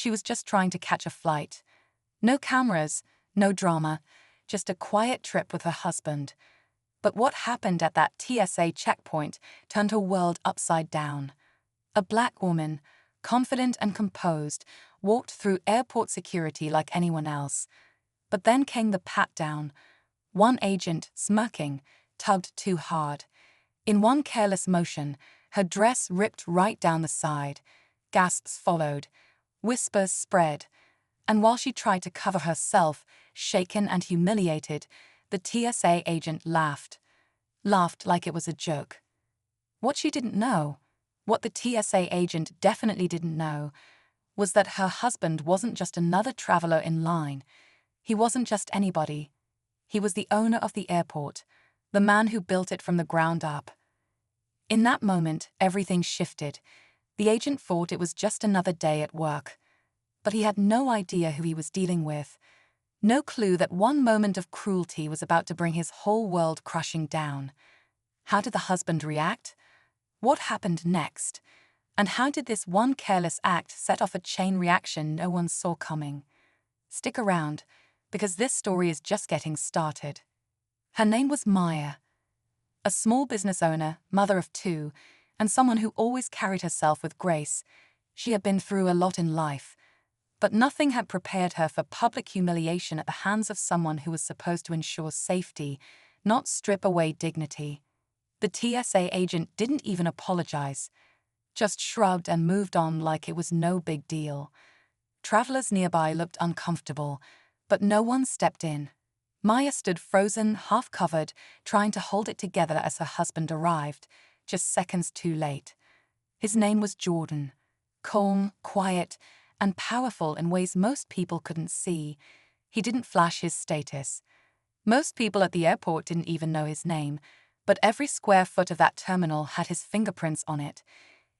she was just trying to catch a flight. No cameras, no drama, just a quiet trip with her husband. But what happened at that TSA checkpoint turned her world upside down. A black woman, confident and composed, walked through airport security like anyone else. But then came the pat-down. One agent, smirking, tugged too hard. In one careless motion, her dress ripped right down the side. Gasps followed. Whispers spread. And while she tried to cover herself, shaken and humiliated, the TSA agent laughed. Laughed like it was a joke. What she didn't know, what the TSA agent definitely didn't know, was that her husband wasn't just another traveler in line. He wasn't just anybody. He was the owner of the airport, the man who built it from the ground up. In that moment, everything shifted. The agent thought it was just another day at work. But he had no idea who he was dealing with. No clue that one moment of cruelty was about to bring his whole world crashing down. How did the husband react? What happened next? And how did this one careless act set off a chain reaction no one saw coming? Stick around, because this story is just getting started. Her name was Maya. A small business owner, mother of two, and someone who always carried herself with grace. She had been through a lot in life, but nothing had prepared her for public humiliation at the hands of someone who was supposed to ensure safety, not strip away dignity. The TSA agent didn't even apologize, just shrugged and moved on like it was no big deal. Travelers nearby looked uncomfortable, but no one stepped in. Maya stood frozen, half-covered, trying to hold it together as her husband arrived, just seconds too late. His name was Jordan. Calm, quiet, and powerful in ways most people couldn't see. He didn't flash his status. Most people at the airport didn't even know his name, but every square foot of that terminal had his fingerprints on it.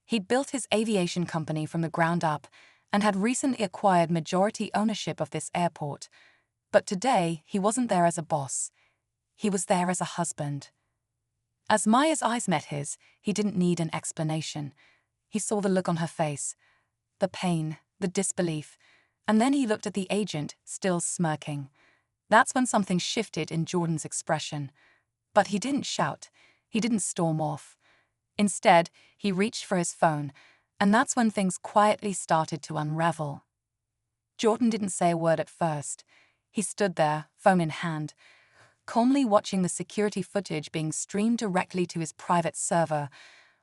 He'd built his aviation company from the ground up and had recently acquired majority ownership of this airport. But today, he wasn't there as a boss. He was there as a husband. As Maya's eyes met his, he didn't need an explanation. He saw the look on her face, the pain, the disbelief, and then he looked at the agent, still smirking. That's when something shifted in Jordan's expression. But he didn't shout. He didn't storm off. Instead, he reached for his phone, and that's when things quietly started to unravel. Jordan didn't say a word at first. He stood there, phone in hand, calmly watching the security footage being streamed directly to his private server,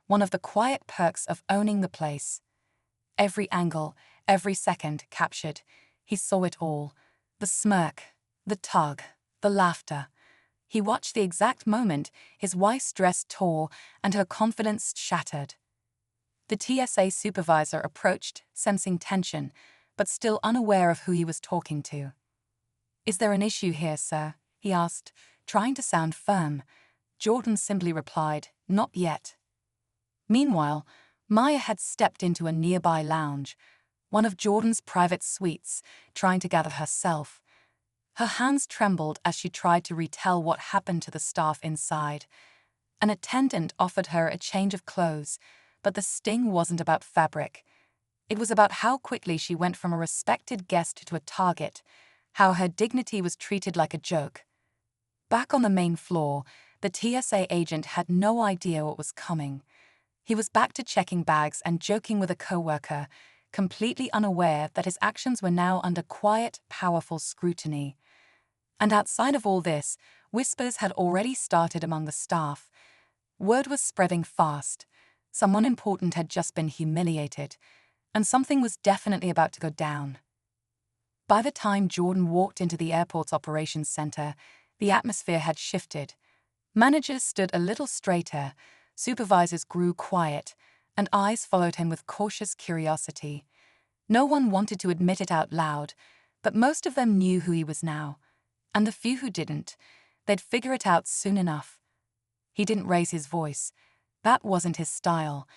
one of the quiet perks of owning the place. Every angle, every second captured. He saw it all. The smirk, the tug, the laughter. He watched the exact moment his wife's dress tore and her confidence shattered. The TSA supervisor approached, sensing tension, but still unaware of who he was talking to. "Is there an issue here, sir?" he asked, trying to sound firm. Jordan simply replied, "Not yet." Meanwhile, Maya had stepped into a nearby lounge, one of Jordan's private suites, trying to gather herself. Her hands trembled as she tried to retell what happened to the staff inside. An attendant offered her a change of clothes, but the sting wasn't about fabric. It was about how quickly she went from a respected guest to a target, how her dignity was treated like a joke. Back on the main floor, the TSA agent had no idea what was coming. He was back to checking bags and joking with a coworker, completely unaware that his actions were now under quiet, powerful scrutiny. And outside of all this, whispers had already started among the staff. Word was spreading fast. Someone important had just been humiliated, and something was definitely about to go down. By the time Jordan walked into the airport's operations center, the atmosphere had shifted. Managers stood a little straighter, supervisors grew quiet, and eyes followed him with cautious curiosity. No one wanted to admit it out loud, but most of them knew who he was now. And the few who didn't, they'd figure it out soon enough. He didn't raise his voice. That wasn't his style.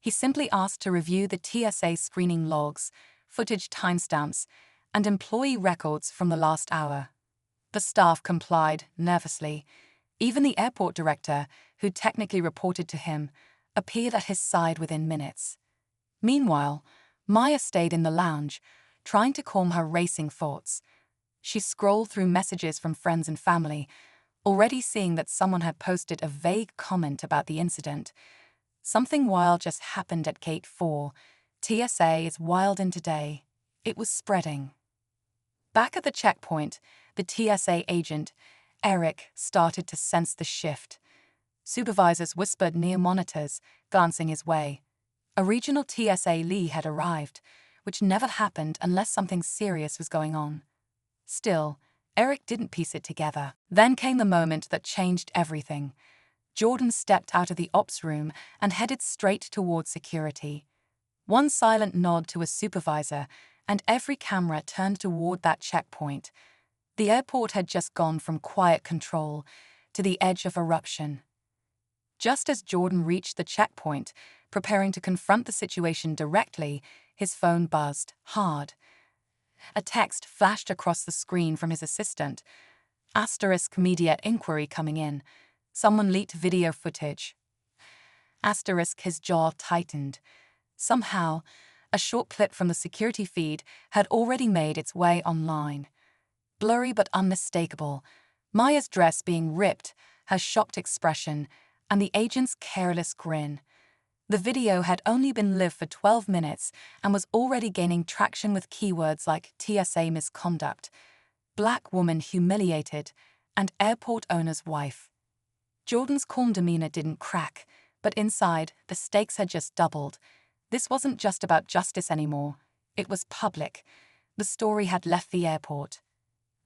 He simply asked to review the TSA screening logs, footage timestamps, and employee records from the last hour. The staff complied, nervously. Even the airport director, who technically reported to him, appeared at his side within minutes. Meanwhile, Maya stayed in the lounge, trying to calm her racing thoughts. She scrolled through messages from friends and family, already seeing that someone had posted a vague comment about the incident. Something wild just happened at Gate 4. TSA is wild in today. It was spreading. Back at the checkpoint, the TSA agent, Eric, started to sense the shift. Supervisors whispered near monitors, glancing his way. A regional TSA lead had arrived, which never happened unless something serious was going on. Still, Eric didn't piece it together. Then came the moment that changed everything. Jordan stepped out of the ops room and headed straight towards security. One silent nod to a supervisor, and every camera turned toward that checkpoint. The airport had just gone from quiet control to the edge of eruption. Just as Jordan reached the checkpoint, preparing to confront the situation directly, his phone buzzed hard. A text flashed across the screen from his assistant. Asterisk immediate inquiry coming in. Someone leaked video footage. Asterisk his jaw tightened. Somehow, a short clip from the security feed had already made its way online. Blurry but unmistakable, Maya's dress being ripped, her shocked expression, and the agent's careless grin. The video had only been live for 12 minutes and was already gaining traction with keywords like TSA misconduct, black woman humiliated, and airport owner's wife. Jordan's calm demeanor didn't crack, but inside, the stakes had just doubled. This wasn't just about justice anymore. It was public. The story had left the airport.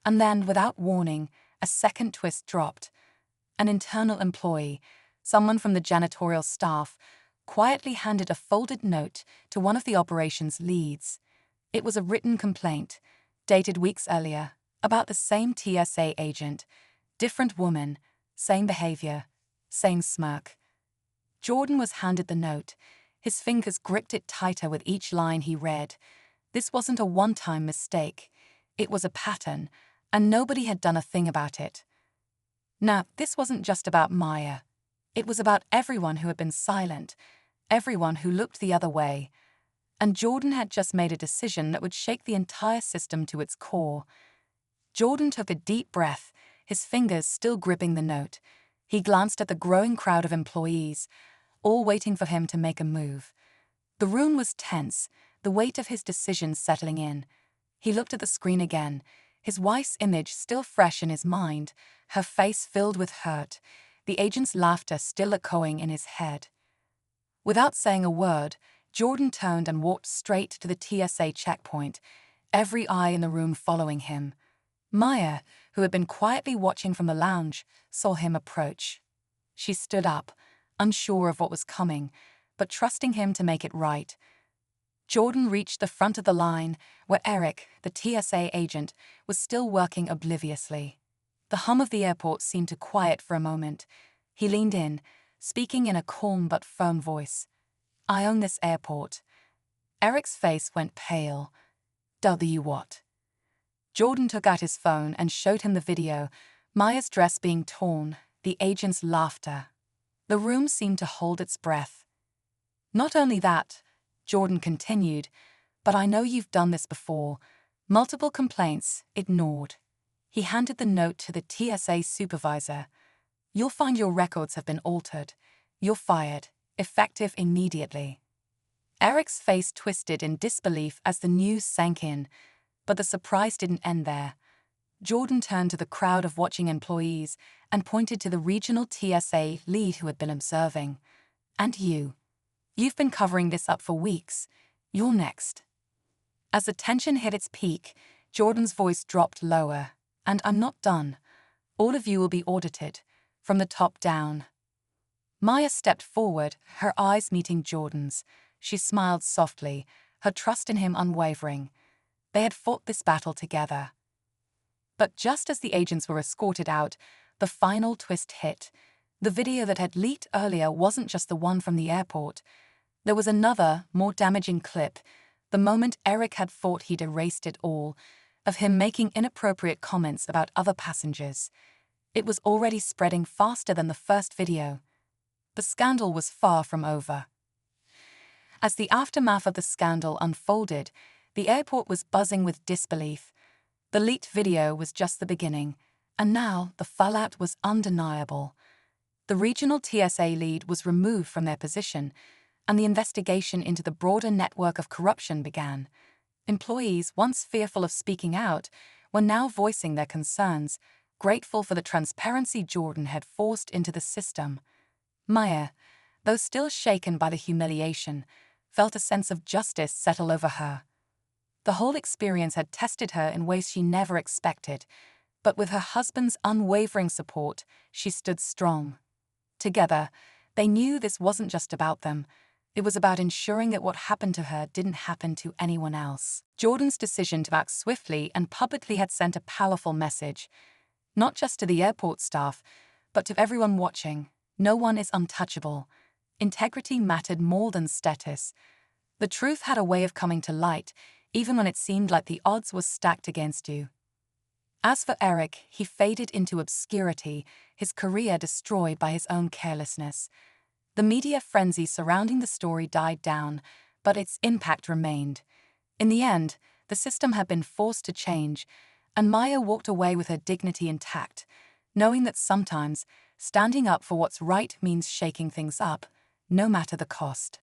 And then, without warning, a second twist dropped. An internal employee, someone from the janitorial staff, quietly handed a folded note to one of the operations leads. It was a written complaint, dated weeks earlier, about the same TSA agent. Different woman, same behavior, same smirk. Jordan was handed the note. His fingers gripped it tighter with each line he read. This wasn't a one-time mistake. It was a pattern, and nobody had done a thing about it. Now, this wasn't just about Maya. It was about everyone who had been silent, everyone who looked the other way. And Jordan had just made a decision that would shake the entire system to its core. Jordan took a deep breath, his fingers still gripping the note. He glanced at the growing crowd of employees, all waiting for him to make a move. The room was tense, the weight of his decision settling in. He looked at the screen again, his wife's image still fresh in his mind, her face filled with hurt, the agent's laughter still echoing in his head. Without saying a word, Jordan turned and walked straight to the TSA checkpoint, every eye in the room following him. Maya, who had been quietly watching from the lounge, saw him approach. She stood up, unsure of what was coming, but trusting him to make it right. Jordan reached the front of the line, where Eric, the TSA agent, was still working obliviously. The hum of the airport seemed to quiet for a moment. He leaned in, speaking in a calm but firm voice. "I own this airport." Eric's face went pale. What? Jordan took out his phone and showed him the video, Maya's dress being torn, the agent's laughter. The room seemed to hold its breath. "Not only that," Jordan continued, "but I know you've done this before. Multiple complaints, ignored." He handed the note to the TSA supervisor. "You'll find your records have been altered. You're fired, effective immediately." Eric's face twisted in disbelief as the news sank in, but the surprise didn't end there. Jordan turned to the crowd of watching employees and pointed to the regional TSA lead who had been observing. "And you've been covering this up for weeks. You're next." As the tension hit its peak, Jordan's voice dropped lower. "And I'm not done. All of you will be audited, from the top down." Maya stepped forward, her eyes meeting Jordan's. She smiled softly, her trust in him unwavering. They had fought this battle together. But just as the agents were escorted out, the final twist hit. The video that had leaked earlier wasn't just the one from the airport. There was another, more damaging clip, the moment Eric had thought he'd erased it all, of him making inappropriate comments about other passengers. It was already spreading faster than the first video. The scandal was far from over. As the aftermath of the scandal unfolded, The airport was buzzing with disbelief. The leaked video was just the beginning, and now the fallout was undeniable. The regional TSA lead was removed from their position, and the investigation into the broader network of corruption began. Employees, once fearful of speaking out, were now voicing their concerns, grateful for the transparency Jordan had forced into the system. Maya, though still shaken by the humiliation, felt a sense of justice settle over her. The whole experience had tested her in ways she never expected, but with her husband's unwavering support, she stood strong. Together, they knew this wasn't just about them. It was about ensuring that what happened to her didn't happen to anyone else. Jordan's decision to act swiftly and publicly had sent a powerful message, not just to the airport staff, but to everyone watching. No one is untouchable. Integrity mattered more than status. The truth had a way of coming to light, even when it seemed like the odds were stacked against you. As for Eric, he faded into obscurity, his career destroyed by his own carelessness. The media frenzy surrounding the story died down, but its impact remained. In the end, the system had been forced to change, and Maya walked away with her dignity intact, knowing that sometimes standing up for what's right means shaking things up, no matter the cost.